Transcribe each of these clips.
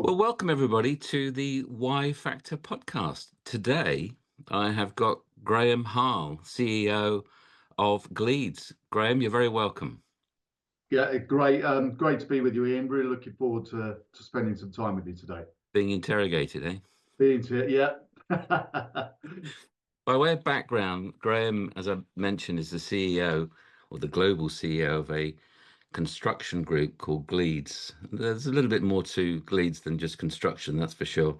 Well, welcome everybody to the Y Factor podcast. Today, I have got Graham Harle, CEO of Gleeds. Graham, you're very welcome. Yeah, great to be with you, Ian. Really looking forward to spending some time with you today. Being interrogated, eh? Being to yeah. By way of background, Graham, as I mentioned, is the CEO or the global CEO of a construction group called Gleeds. There's a little bit more to Gleeds than just construction, that's for sure.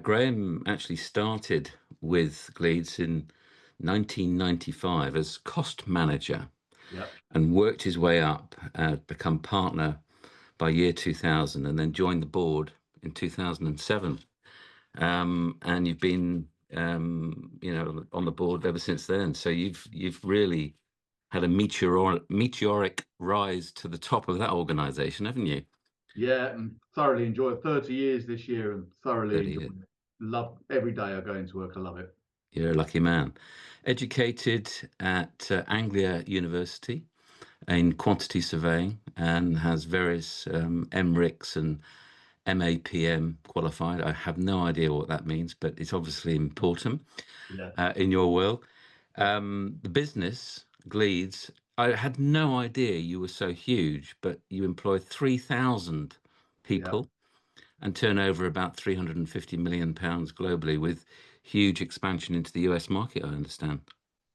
Graham actually started with Gleeds in 1995 as cost manager Yeah, and worked his way up, become partner by year 2000, and then joined the board in 2007. And you've been, on the board ever since then. So you've really had a meteoric rise to the top of that organisation, haven't you? yeah, and thoroughly enjoyed 30 years this year and thoroughly 30 enjoyed years. it. Love every day I go into work. I love it. You're a lucky man. Educated at Anglia University in quantity surveying and has various MRICS and MAPM qualified. I have no idea what that means, but it's obviously important Yeah, in your world. yeah, The business, Gleeds, I had no idea you were so huge, but you employ 3,000 yeah. people and turn over about £350 million globally with huge expansion into the US market, I understand.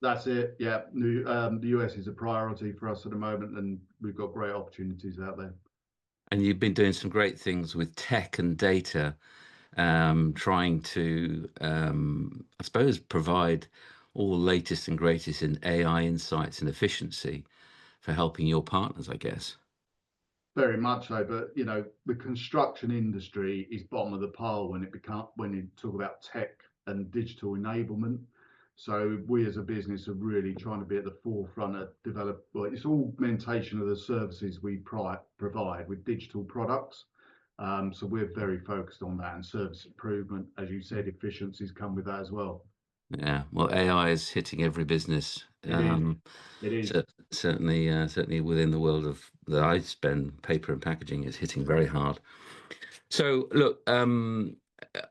That's it. Yeah, the US is a priority for us at the moment, and we've got great opportunities out there. And you've been doing some great things with tech and data, trying to, I suppose, provide all the latest and greatest in AI insights and efficiency for helping your partners, I guess. Very much so, but the construction industry is bottom of the pile when you talk about tech and digital enablement. So we as a business are really trying to be at the forefront of develop. Well, it's augmentation of the services we provide with digital products. So we're very focused on that and service improvement, as you said, efficiencies come with that as well. Yeah, well, AI is hitting every business. It is. It is. Certainly within the world of that I spend, paper and packaging is hitting very hard. So, look,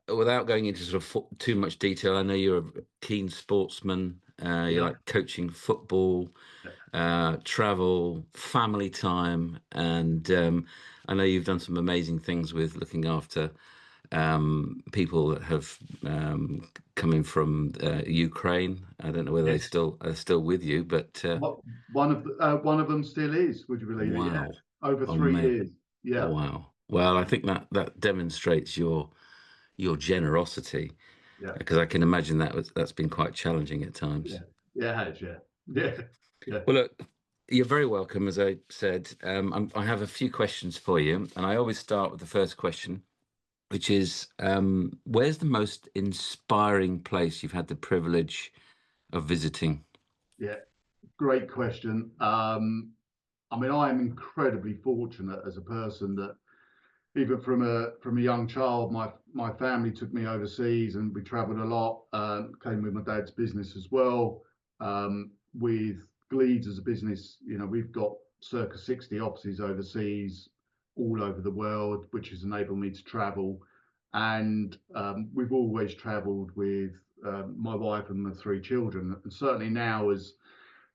without going into sort of too much detail, I know you're a keen sportsman. You Yeah. like coaching football, travel, family time, and I know you've done some amazing things with looking after people that have coming from Ukraine. I don't know whether they Yes. still are still with you, but What one of them still is. Would you believe it? Yeah. wow, Over oh 3 years. Yeah. wow. Well, I think that demonstrates your generosity, Yeah. because I can imagine that's been quite challenging at times. Yeah. Yeah. It has. Yeah. Yeah. Yeah. Well, look, you're very welcome. As I said, I have a few questions for you, and I always start with the first question, which is, where's the most inspiring place you've had the privilege of visiting? Yeah. Great question. I mean, I am incredibly fortunate as a person that even from a young child, my family took me overseas and we travelled a lot. Came with my dad's business as well. With Gleeds as a business, we've got circa 60 offices overseas, all over the world, which has enabled me to travel. And we've always travelled with my wife and my three children. And certainly now, as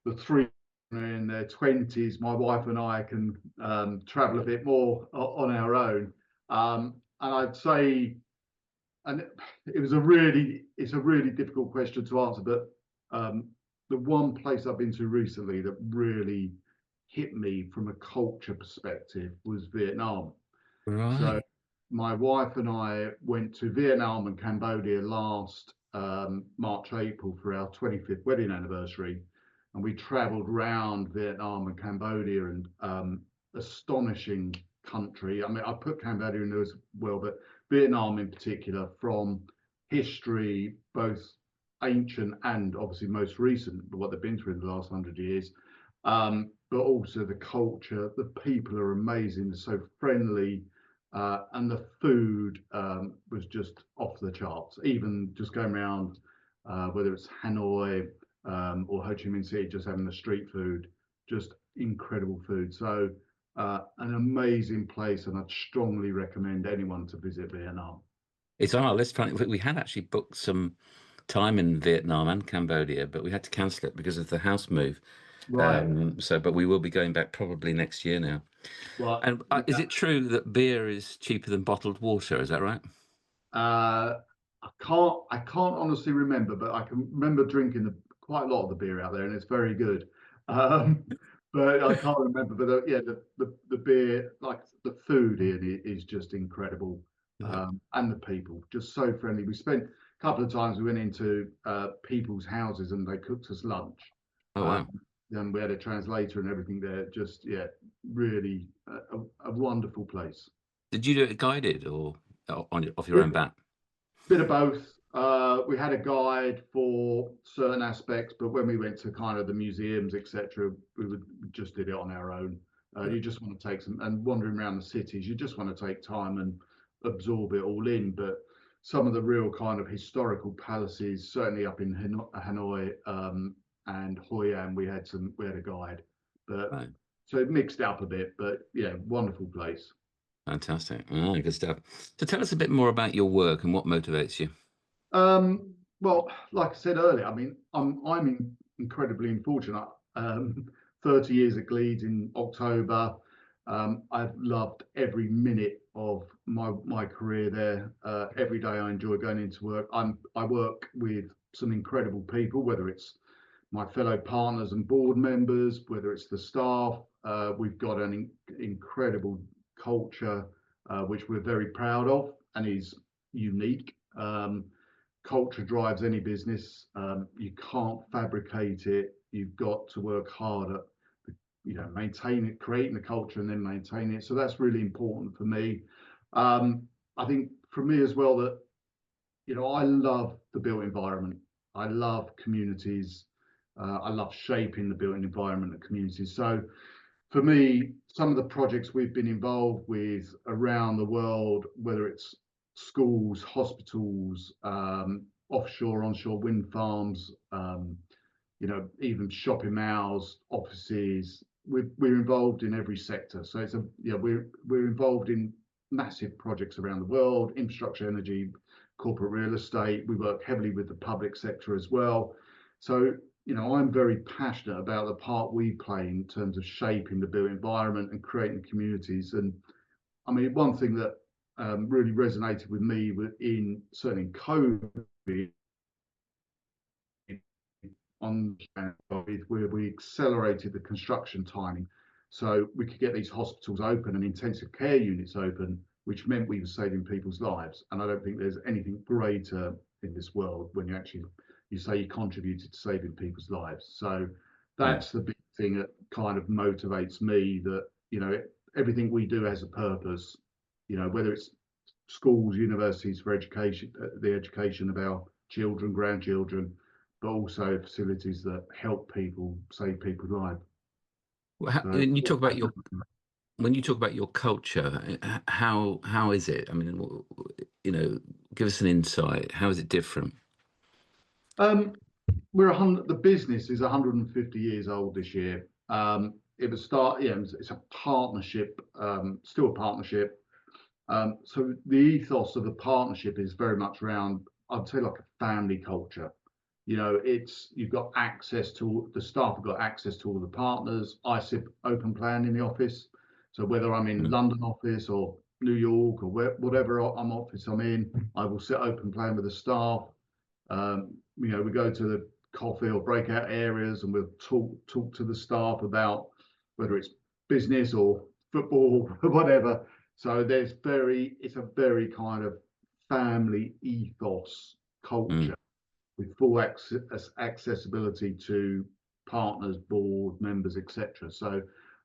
the three are in their 20s, my wife and I can travel a bit more on our own. And I'd say, and it's a really difficult question to answer, but the one place I've been to recently that really hit me from a culture perspective was Vietnam. So Right. my wife and I went to Vietnam and Cambodia last March, April for our 25th wedding anniversary. And we traveled around Vietnam and Cambodia and astonishing country. I mean, I put Cambodia in there as well, but Vietnam in particular, from history, both ancient and obviously most recent, what they've been through in the last 100 years, but also the culture. The people are amazing, they're so friendly, and the food was just off the charts. Even just going around, whether it's Hanoi or Ho Chi Minh City, just having the street food, just incredible food. So An amazing place, and I'd strongly recommend anyone to visit Vietnam. It's on our list. Funny, we had actually booked some time in Vietnam and Cambodia, but we had to cancel it because of the house move. Right. But we will be going back probably next year now. Well, And is it true that beer is cheaper than bottled water? Is that right? I can't honestly remember, but I can remember drinking quite a lot of the beer out there, and it's very good. Um, but I can't remember. But yeah, the beer, like the food here, is just incredible, Yeah. and the people just so friendly. We spent a couple of times. We went into people's houses and they cooked us lunch. Oh Um, wow. and we had a translator and everything there. Just yeah, really a wonderful place. Did you do it guided or off your own bat? Bit of both. We had a guide for certain aspects, but when we went to kind of the museums, etc., we just did it on our own. Yeah. You just want to take some and wandering around the cities. You just want to take time and absorb it all in. But some of the real kind of historical palaces, certainly up in Hanoi and Hoi An, we had a guide. But Right. so it mixed up a bit. But yeah, wonderful place. Fantastic. Ah, good stuff. So tell us a bit more about your work and what motivates you. Well, like I said earlier, I mean, I'm incredibly unfortunate. 30 years at Gleeds in October. I've loved every minute of my career there. Every day I enjoy going into work. I work with some incredible people, whether it's my fellow partners and board members, whether it's the staff. We've got an incredible culture, which we're very proud of and is unique. Culture drives any business. You can't fabricate it. You've got to work hard at, maintain it, creating the culture and then maintaining it. So that's really important for me. I think for me as well that, I love the built environment. I love communities. I love shaping the built environment and communities. So for me, some of the projects we've been involved with around the world, whether it's schools, hospitals, offshore, onshore wind farms, even shopping malls, offices, we're involved in every sector. So we're involved in massive projects around the world, infrastructure, energy, corporate real estate. We work heavily with the public sector as well. So I'm very passionate about the part we play in terms of shaping the built environment and creating communities. And I mean, one thing that really resonated with me in certainly in COVID on where we accelerated the construction timing, so we could get these hospitals open and intensive care units open, which meant we were saving people's lives. And I don't think there's anything greater in this world when you say you contributed to saving people's lives. So Mm. that's the big thing that kind of motivates me, that everything we do has a purpose. Whether it's schools, universities for education, the education of our children, grandchildren, but also facilities that help people, save people's lives. Well, So and yeah, when you talk about your culture, how is it? I mean, you know, give us an insight. How is it different? um, the business is 150 years old this year. It was it's a partnership, still a partnership. So the ethos of the partnership is very much around, I'd say, like a family culture. It's you've got access to the staff have got access to all the partners. I sit open plan in the office, so whether I'm in Mm. London office or New York or whatever office I'm in, I will sit open plan with the staff. We go to the coffee or breakout areas and we'll talk to the staff about whether it's business or football or whatever. So it's a very kind of family ethos Mm. culture with full accessibility to partners, board members, etc. So,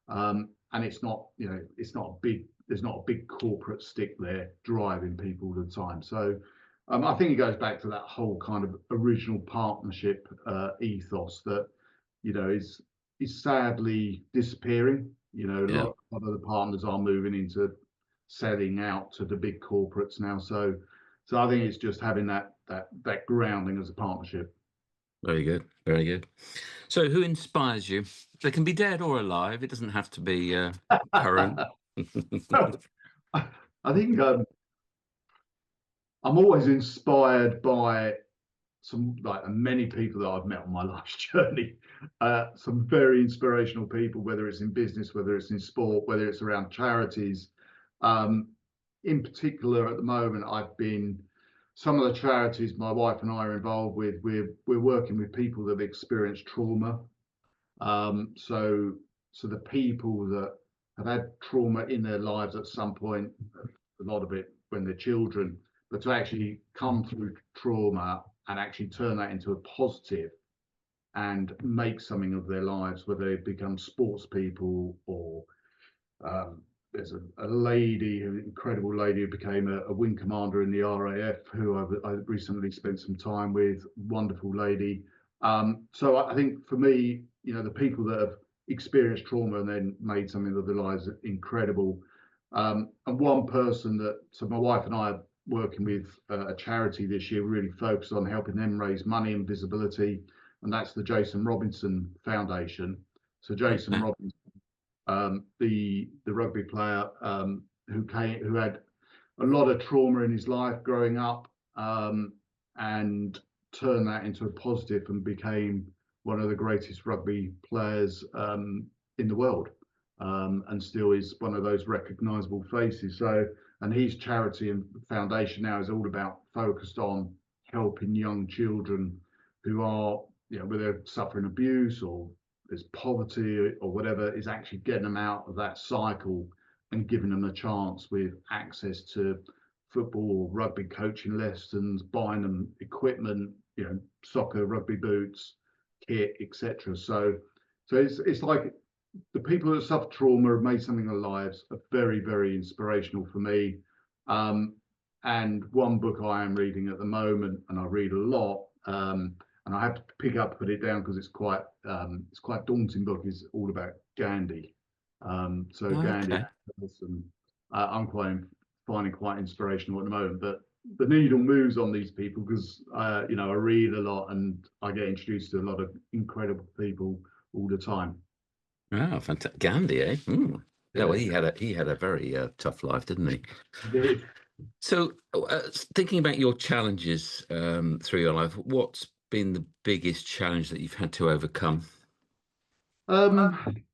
and it's not a big, there's not a big corporate stick there driving people all the time. So, I think it goes back to that whole kind of original partnership ethos that is sadly disappearing. A Yeah, lot of other partners are moving into selling out to the big corporates now. So I think it's just having that grounding as a partnership. very good, very good. So, who inspires you? They can be dead or alive. It doesn't have to be current. I think I'm always inspired by some like many people that I've met on my life's journey. Some very inspirational people, whether it's in business, whether it's in sport, whether it's around charities. Um, in particular, at the moment, I've been some of the charities my wife and I are involved with. We're working with people that have experienced trauma. So the people that have had trauma in their lives at some point, a lot of it when they're children, but to actually come through trauma and actually turn that into a positive and make something of their lives, whether they become sports people or there's a lady, an incredible lady who became a wing commander in the RAF, who I recently spent some time with, wonderful lady. So I think for me, the people that have experienced trauma and then made something of their lives incredible. And one person so my wife and I are working with a charity this year, really focused on helping them raise money and visibility, and that's the Jason Robinson Foundation. So Jason Robinson, the rugby player who had a lot of trauma in his life growing up, and turned that into a positive and became one of the greatest rugby players in the world, and still is one of those recognisable faces. So, and his charity and foundation now is all about focused on helping young children who are, whether they're suffering abuse or there's poverty or whatever, is actually getting them out of that cycle and giving them a chance with access to football, rugby coaching lessons, buying them equipment, soccer, rugby boots, kit, etc. So it's like the people that suffer trauma have made something of their lives are very, very inspirational for me. And one book I am reading at the moment, and I read a lot, and I have to pick up, put it down because it's quite daunting book, is all about Gandhi. So Gandhi, Okay. I'm finding quite inspirational at the moment. But the needle moves on these people because I read a lot and I get introduced to a lot of incredible people all the time. Oh, fantastic. Gandhi, eh? Mm. Yeah, well, Yeah, he had a very tough life, didn't he? indeed. So, thinking about your challenges through your life, what's been the biggest challenge that you've had to overcome? Um,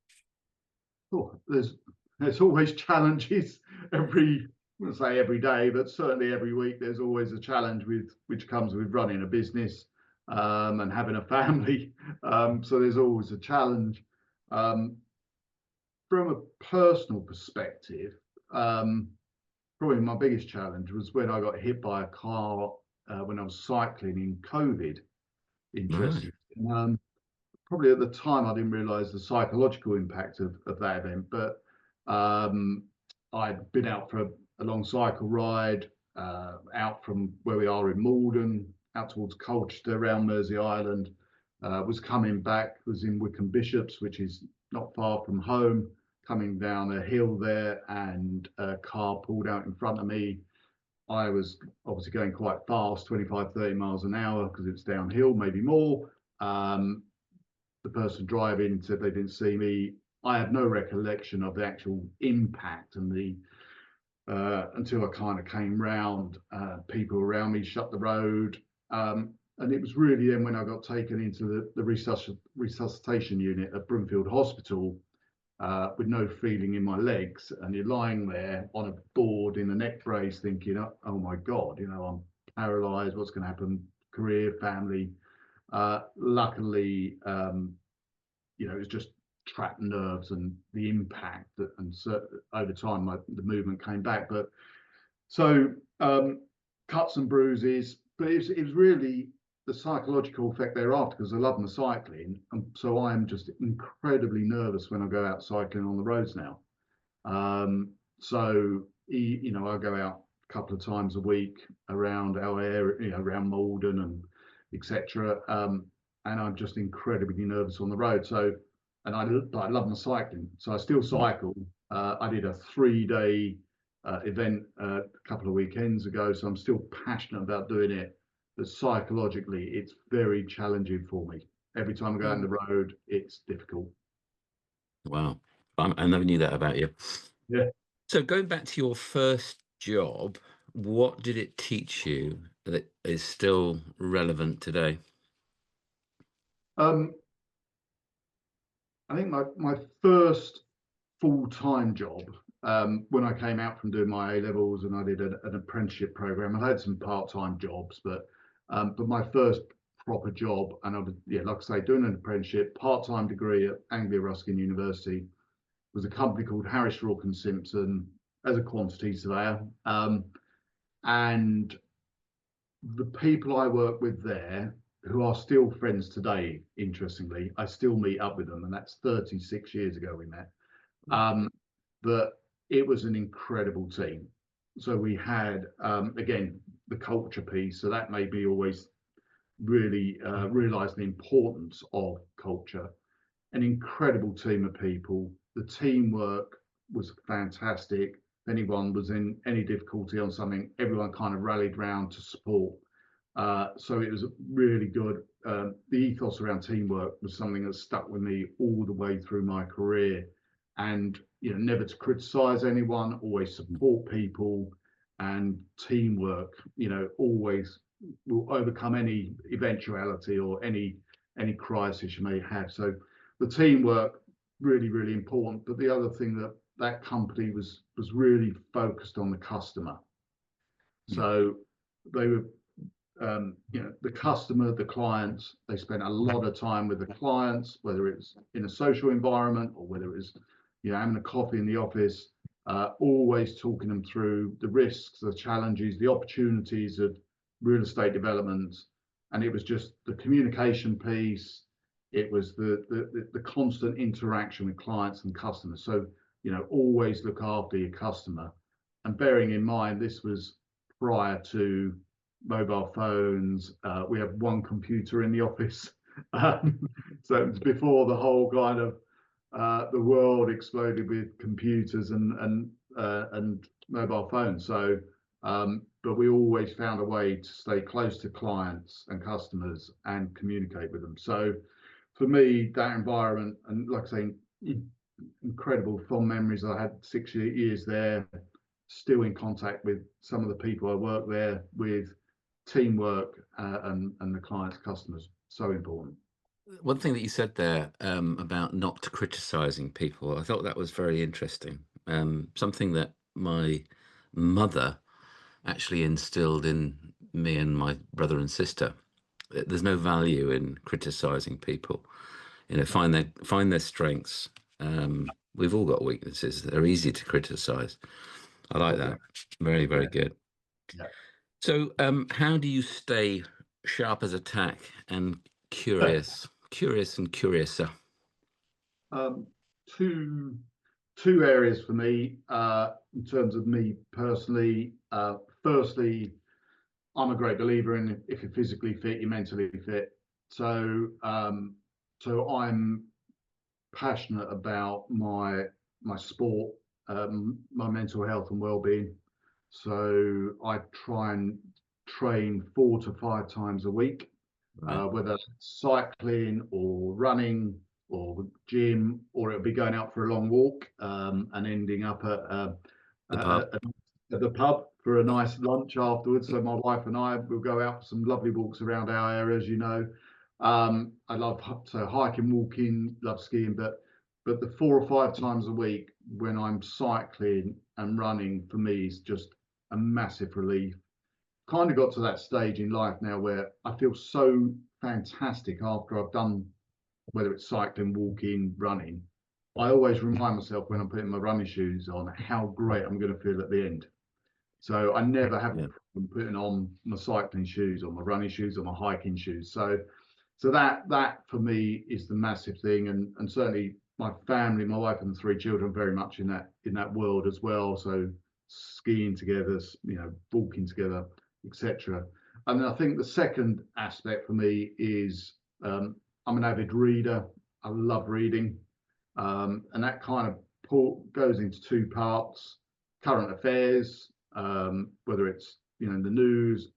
oh, there's always challenges every, I wouldn't say every day, but certainly every week. There's always a challenge which comes with running a business, and having a family. So there's always a challenge. Um, from a personal perspective, um, probably my biggest challenge was when I got hit by a car when I was cycling in COVID. Right. Interesting. Probably at the time I didn't realise the psychological impact of that event, but I'd been out for a long cycle ride out from where we are in Malden, out towards Colchester, around Mersey Island. Was coming back, was in Wickham Bishops, which is not far from home, coming down a hill there, and a car pulled out in front of me. I was obviously going quite fast, 25, 30 miles an hour, because it's downhill, maybe more. The person driving said they didn't see me. I have no recollection of the actual impact and the until I kind of came round. People around me shut the road, and it was really then when I got taken into the resuscitation unit at Broomfield Hospital, with no feeling in my legs, and you're lying there on a board in a neck brace, thinking, "Oh my God, I'm paralysed. What's going to happen? Career, family." Luckily, it was just trapped nerves and the impact and so over time the movement came back. But so cuts and bruises, but it was really the psychological effect thereafter, because I love my cycling, and so I am just incredibly nervous when I go out cycling on the roads now. So I go out a couple of times a week around our area, around Malden and etc. And I'm just incredibly nervous on the road. So, and I love my cycling, so I still cycle. I did a 3-day event a couple of weekends ago, so I'm still passionate about doing it. But psychologically, it's very challenging for me. Every time I go out on the road, it's difficult. Wow. I never knew that about you. Yeah. So going back to your first job, what did it teach you that is still relevant today? Um, I think my first full-time job, when I came out from doing my A levels and I did an apprenticeship program. I had some part-time jobs, but my first proper job, and I was, yeah, like I say, doing an apprenticeship, part-time degree at Anglia University, was a company called Harris Rourke and Simpson as a quantity surveyor. And the people I work with there, who are still friends today, interestingly, I still meet up with them, and that's 36 years ago we met. Um, but it was an incredible team. So we had, again, the culture piece. So that made me always really realize the importance of culture. An incredible team of people. The teamwork was fantastic. If anyone was in any difficulty on something, everyone kind of rallied round to support. So it was really good. The ethos around teamwork was something that stuck with me all the way through my career, and never to criticise anyone, always support people, and teamwork. Always will overcome any eventuality or any crisis you may have. So the teamwork really really important. But the other thing that company was really focused on the customer. Yeah. So they were the customer, the clients, they spent a lot of time with the clients, whether it's in a social environment or whether it was, having a coffee in the office, always talking them through the risks, the challenges, the opportunities of real estate developments. And it was just the communication piece. It was the constant interaction with clients and customers. So, always look after your customer. And bearing in mind, this was prior to mobile phones. We have one computer in the office. So it was before the whole kind of the world exploded with computers and mobile phones. So, but we always found a way to stay close to clients and customers and communicate with them. So, for me, that environment, and like I say, incredible fond memories. I had 6 years there, still in contact with some of the people I work there with, teamwork, and the clients, customers, so important. One thing that you said there about not criticizing people, I thought that was very interesting. Something that my mother actually instilled in me and my brother and sister. There's no value in criticizing people. Find their strengths. We've all got weaknesses. They're easy to criticize. I like Oh, that. Very, yeah, very good. yeah. So, how do you stay sharp as a tack and curious and curiouser? um, two two areas for me, in terms of me personally. Firstly, I'm a great believer in, if you're physically fit, you're mentally fit. So I'm passionate about my sport, my mental health and well-being. So I try and train 4 to 5 times a week, Right. whether it's cycling or running or gym, or it'll be going out for a long walk, and ending up The at, pub. at the pub for a nice lunch afterwards. So my wife and I will go out for some lovely walks around our areas. I love hiking, walking, love skiing, but the 4 or 5 times a week when I'm cycling and running, for me is just a massive relief. Kind of got to that stage in life now where I feel so fantastic after I've done, whether it's cycling, walking, running. I always remind myself when I'm putting my running shoes on how great I'm going to feel at the end. So I never have a Yeah. problem putting on my cycling shoes or my running shoes or my hiking shoes. So that for me is the massive thing, and certainly my family, my wife and the 3 children, very much in that world as well. So skiing together, walking together, etc. And then I think the second aspect for me is, I'm an avid reader. I love reading, and that kind of goes into two parts: current affairs, whether it's the news,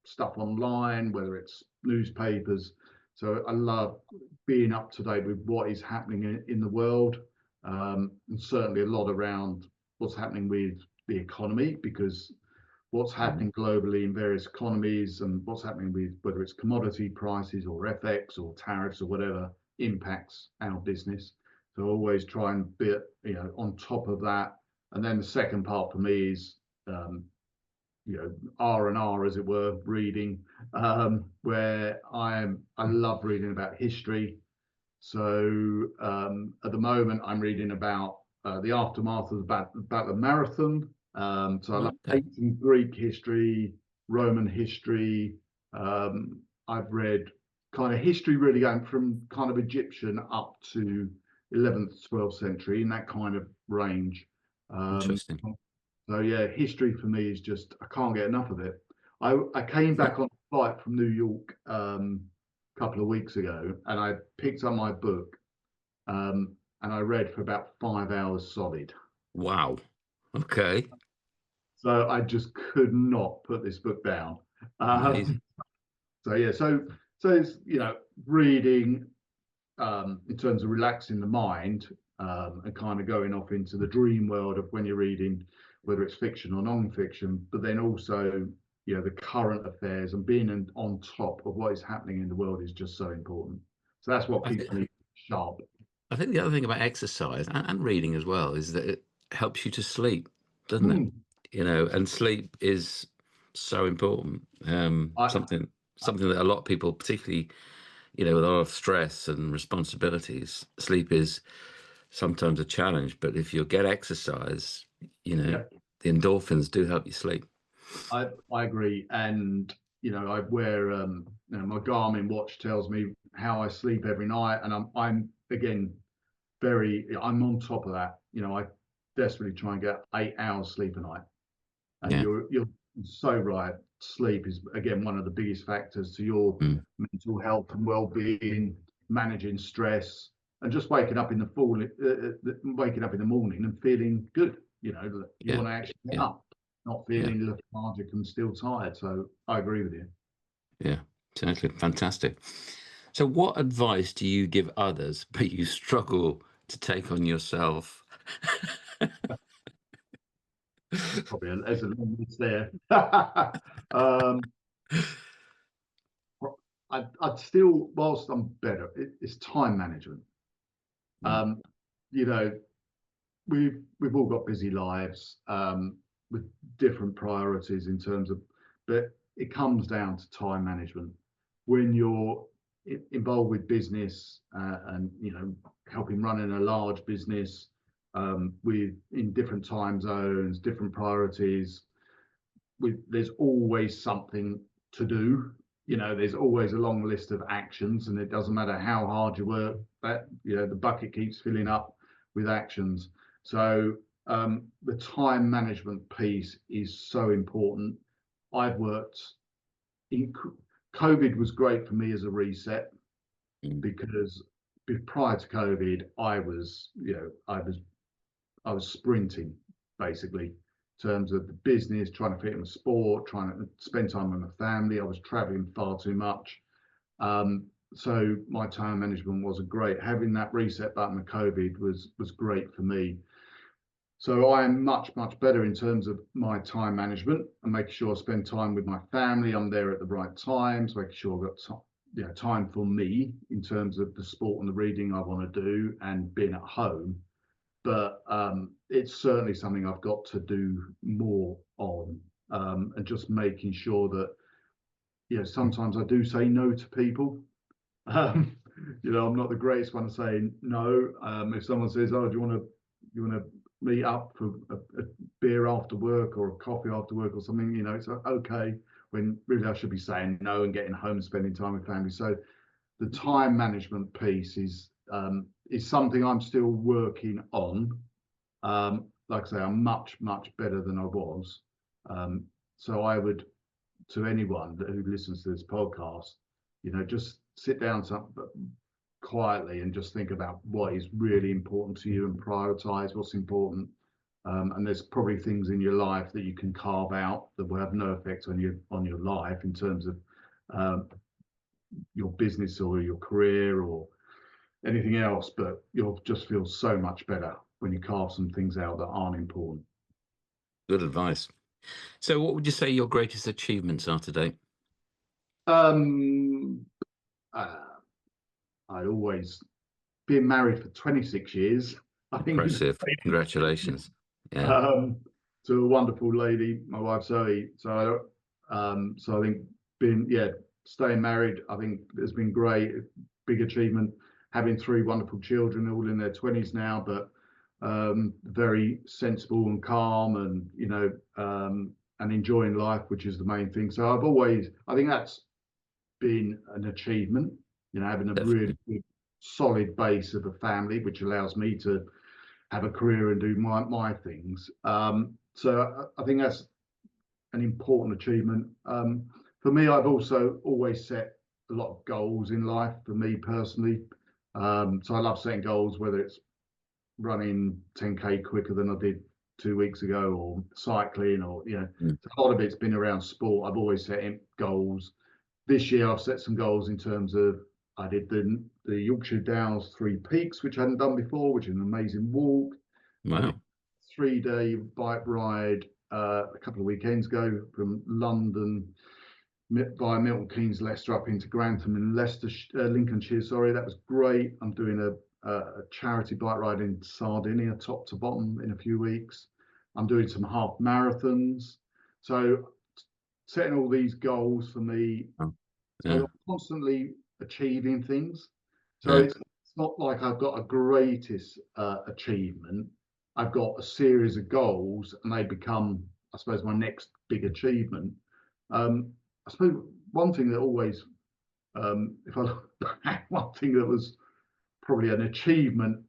stuff online, whether it's newspapers. So I love being up to date with what is happening in the world. and certainly a lot around what's happening with the economy, because what's happening globally in various economies and what's happening with whether it's commodity prices or FX or tariffs or whatever impacts our business. So always try and be, on top of that. And then the second part for me is, R&R, as it were, reading, where I love reading about history. So at the moment, I'm reading about the aftermath of the Marathon. So I love Okay. ancient Greek history, Roman history. I've read kind of history really going from kind of Egyptian up to 11th, 12th century, in that kind of range. Um, Interesting. so yeah, history for me is just, I can't get enough of it. I came back on a flight from New York a couple of weeks ago, and I picked up my book, and I read for about 5 hours solid. Wow. Okay. So I just could not put this book down. Amazing. Um, so yeah, so it's reading in terms of relaxing the mind, and kind of going off into the dream world of when you're reading, whether it's fiction or non-fiction, but then also the current affairs and being on top of what is happening in the world is just so important. So that's what I think keeps me sharp. I think the other thing about exercise and reading as well is that it helps you to sleep, doesn't it? Mm. And sleep is so important. I, Something that a lot of people, particularly, with a lot of stress and responsibilities, sleep is sometimes a challenge. But if you get exercise, you know, yeah, the endorphins do help you sleep. I agree, and I wear my Garmin watch tells me how I sleep every night, and I'm again I'm on top of that. I desperately try and get 8 hours sleep a night, and Yeah. you're so right. Sleep is again one of the biggest factors to your Mm. mental health and well-being, managing stress, and just waking up in the morning and feeling good. You Yeah. want to actually get Yeah. up, not Yeah. feeling lethargic and still tired. So I agree with you. Yeah. Exactly. Fantastic. So, what advice do you give others, but you struggle to take on yourself? There's a long list there. um, I'd still, whilst I'm better, it's time management. Mm, Um, you know, we've all got busy lives, with different priorities in terms of, but it comes down to time management. When you're involved with business, and helping running a large business, with in different time zones, different priorities, there's always something to do. There's always a long list of actions, and it doesn't matter how hard you work, that the bucket keeps filling up with actions. So the time management piece is so important. I've worked in COVID was great for me as a reset, mm, because prior to COVID, I was sprinting, basically, in terms of the business, trying to fit in with sport, trying to spend time with my family. I was traveling far too much. So my time management wasn't great. Having that reset button with COVID was great for me. So I am much, much better in terms of my time management and making sure I spend time with my family. I'm there at the right times, making sure I've got time for me in terms of the sport and the reading I want to do and being at home. But it's certainly something I've got to do more on, and just making sure that sometimes I do say no to people. Um, I'm not the greatest one to say no. If someone says, "Oh, do you want to meet up for a beer after work or a coffee after work or something?" It's okay, when really I should be saying no and getting home and spending time with family. So the time management piece is something I'm still working on. Like I say, I'm much, much better than I was. So I would, to anyone who listens to this podcast, just sit down quietly and just think about what is really important to you and prioritize what's important. And there's probably things in your life that you can carve out that will have no effect on your life in terms of um, your business or your career, or anything else, but you'll just feel so much better when you carve some things out that aren't important. Good advice. So, what would you say your greatest achievements are today? Um, uh, I always been married for 26 years. I think is Impressive. Congratulations. Yeah. um, to a wonderful lady, my wife Zoe. So I think being staying married, I think has been great. Big achievement. Having three wonderful children, all in their 20s now, but very sensible and calm, and and enjoying life, which is the main thing. So I think that's been an achievement. Having a really Definitely. good, solid base of a family, which allows me to have a career and do my things. So I think that's an important achievement. For me, I've also always set a lot of goals in life for me personally. So I love setting goals, whether it's running 10K quicker than I did 2 weeks ago, or cycling, or Mm. a lot of it's been around sport. I've always set goals. This year, I've set some goals in terms of I did the Yorkshire Downs Three Peaks, which I hadn't done before, which is an amazing walk. I did Wow. a 3-day bike ride a couple of weekends ago from London via Milton Keynes, Leicester, up into Grantham in Leicester, Lincolnshire. Sorry, that was great. I'm doing a charity bike ride in Sardinia, top to bottom, in a few weeks. I'm doing some half marathons. So setting all these goals for me, Oh, so yeah. I'm constantly achieving things. So Yeah. it's not like I've got a greatest achievement. I've got a series of goals, and they become, I suppose, my next big achievement. I suppose one thing that always, if I look back, one thing that was probably an achievement,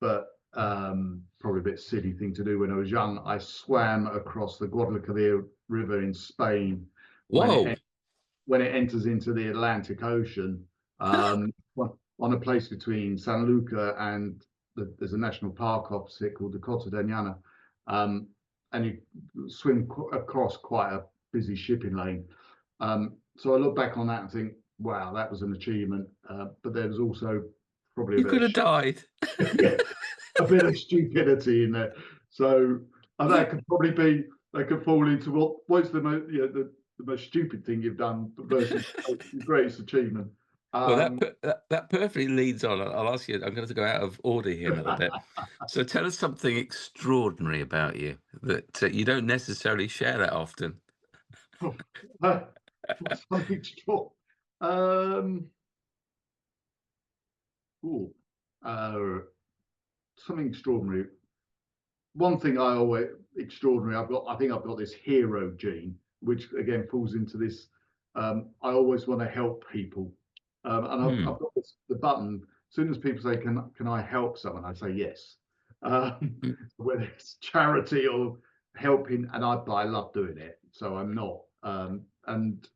but probably a bit silly thing to do when I was young. I swam across the Guadalquivir River in Spain when Whoa. it enters into the Atlantic Ocean, on a place between San Luca and there's a national park opposite called the Cota d'Anyana, um, and you swim across quite a busy shipping lane. So I look back on that and think, wow, that was an achievement. But there was also probably a You bit could of have died. yeah, a bit of stupidity in there. So that could probably be that could fall into what's the most the most stupid thing you've done versus your greatest achievement. Well, Um, that perfectly leads on. I'll ask you. I'm going to go out of order here a little bit. So, tell us something extraordinary about you that you don't necessarily share that often. something straw. Um, ooh, uh, something extraordinary. One thing I always extraordinary. I think I've got this hero gene, which again falls into this. I always want to help people, and Hmm. I've got the button. As soon as people say, "Can I help someone?" I say yes. Mm. Whether it's charity or helping, and I love doing it. So I'm not, and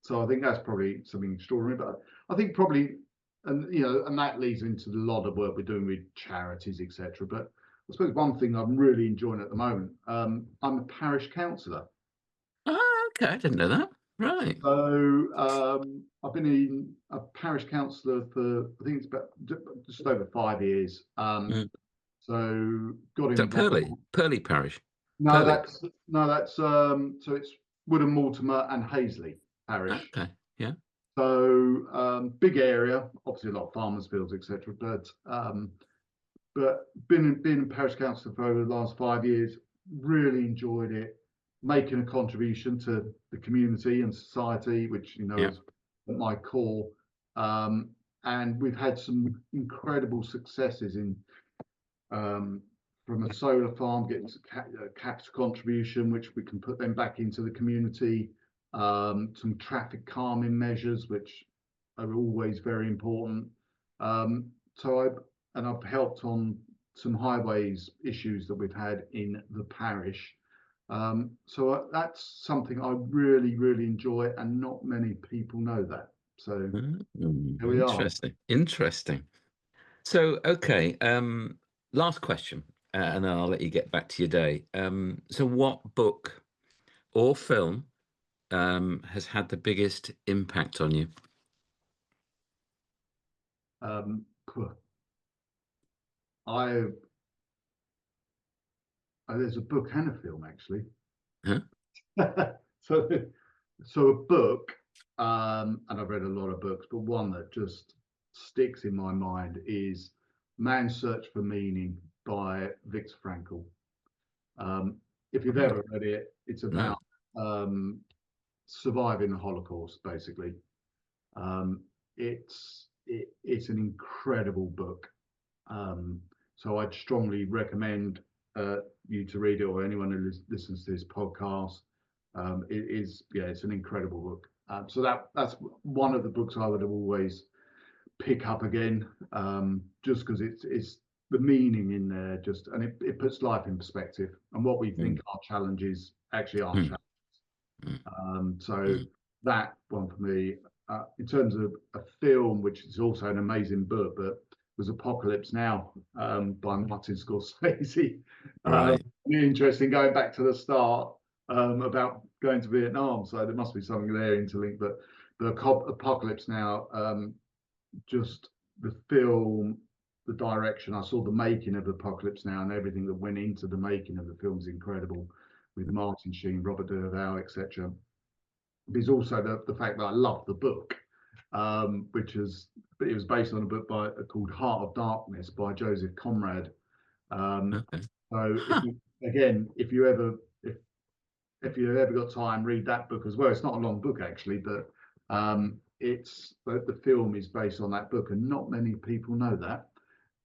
so I think that's probably something extraordinary. But I think probably, and that leads into a lot of work we're doing with charities, etc. But I suppose one thing I'm really enjoying at the moment, I'm a parish councillor. Ah, okay. I didn't know that. Right. So I've been in a parish councillor for I think it's about just over 5 years. Mm. So got So involved. Purley Parish, No, Purley. that's so it's Woodham, Mortimer, and Hazley parish. Okay. Yeah. So big area, obviously a lot of farmers' fields, etc. But been in parish council for over the last 5 years. Really enjoyed it, making a contribution to the community and society, which Yeah. is at my core. Um, and we've had some incredible successes in um, from a solar farm getting capital contribution, which we can put them back into the community. Some traffic calming measures, which are always very important. Um, so I've helped on some highways issues that we've had in the parish. So that's something I really, really enjoy, and not many people know that. So Mm, here we are. interesting. Interesting. So, okay. Last question, and then I'll let you get back to your day. So, what book or film has had the biggest impact on you? Um, I there's a book and a film actually. Huh? so so a book, and I've read a lot of books, but one that just sticks in my mind is Man's Search for Meaning by Viktor Frankl. If you've Right. ever read it, it's No. about surviving the Holocaust, basically. Um, it's an incredible book. So I'd strongly recommend you to read it, or anyone who listens to this podcast. It's an incredible book. So that's one of the books I would always pick up again, just because it's the meaning in there, just and it puts life in perspective, and what we think Mm, are challenges actually aren't mm, challenges. mm, So mm. that one for me, in terms of a film, which is also an amazing book, but was Apocalypse Now, by Martin Scorsese. Right. Interesting, going back to the start, about going to Vietnam. So there must be something there interlinked. But the Apocalypse Now, just the film, the direction. I saw the making of Apocalypse Now, and everything that went into the making of the film is incredible, with Martin Sheen, Robert Durval, etc. There's also the fact that I love the book, which is it was based on a book called Heart of Darkness by Joseph Conrad. Um, Okay. so if Huh. you again, if you ever got time, read that book as well. It's not a long book actually, but it's the film is based on that book, and not many people know that.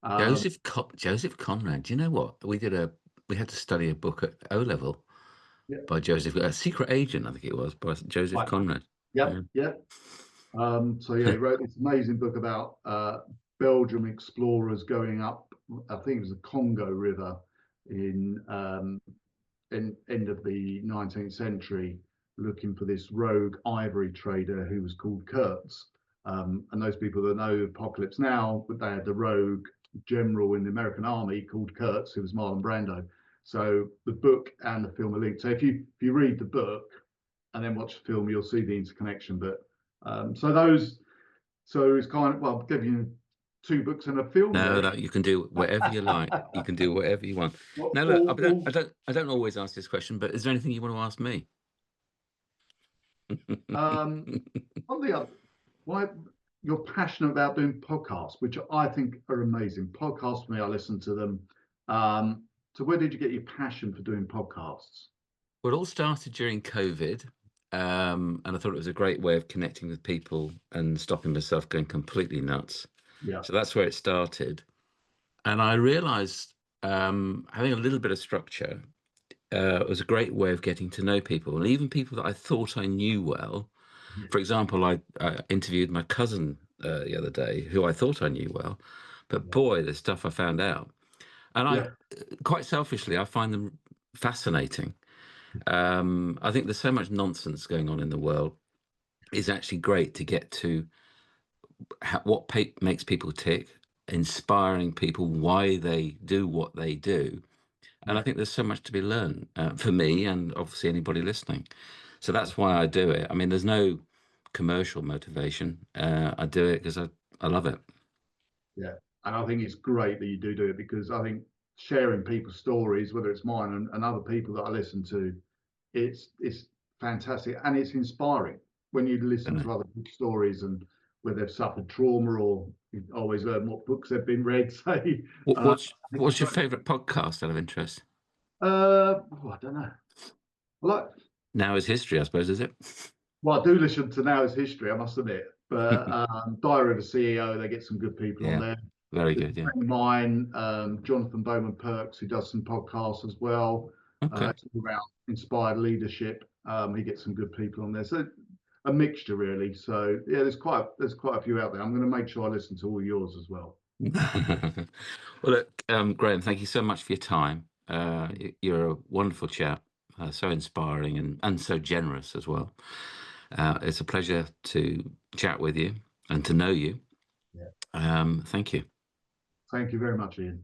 Um, Joseph Conrad. Do you know what? We had to study a book at O level yeah, by Joseph, a secret agent, I think it was, by Joseph right. Conrad. Yep, Yeah. yep. So yeah, he wrote this amazing book about Belgium explorers going up. I think it was the Congo River in end of the 19th century, looking for this rogue ivory trader who was called Kurtz. And those people that know Apocalypse Now, but they had the rogue general in the American army called Kurtz, who was Marlon Brando. So the book and the film are linked. So if you read the book and then watch the film, you'll see the interconnection. But so it's kind of, well, I'll give you two books and a film No, there. that you can do whatever you like. You can do whatever you want. Now, look, All, I don't always ask this question, but is there anything you want to ask me? one thing, why you're passionate about doing podcasts, which I think are amazing. Podcasts for me, I listen to them. So where did you get your passion for doing podcasts? Well, it all started during COVID, and I thought it was a great way of connecting with people and stopping myself going completely nuts. Yeah, So that's where it started. And I realized having a little bit of structure was a great way of getting to know people, and even people that I thought I knew well. For example, I interviewed my cousin the other day, who I thought I knew well, but yeah, boy, the stuff I found out. And yeah, quite selfishly, I find them fascinating. I think there's so much nonsense going on in the world. It's actually great to get to makes people tick, inspiring people why they do what they do. And I yeah, think there's so much to be learned for me and obviously anybody listening. So that's why I do it. I mean, there's no commercial motivation. I do it because I love it. yeah. And I think it's great that you do it, because I think sharing people's stories, whether it's mine and other people that I listen to, it's fantastic and it's inspiring when you listen Don't I? to other people's stories, and where they've suffered trauma, or you always learn what books they've been read. Say, I think it's What's your great. favourite podcast out of interest? I don't know. Like, Now is history, I suppose, is it? well, I do listen to Now is History, I must admit, but Diary of a CEO, they get some good people on Yeah, there. very There's good. a Yeah. friend of mine, Jonathan Bowman Perks, who does some podcasts as well. Okay. It's all around inspired leadership. He gets some good people on there. So a mixture really. So yeah, there's quite a few out there. I'm going to make sure I listen to all yours as well. Well, look, Graham, thank you so much for your time. You're a wonderful chap, so inspiring and so generous as well. It's a pleasure to chat with you and to know you. Yeah. Thank you. Thank you very much, Ian.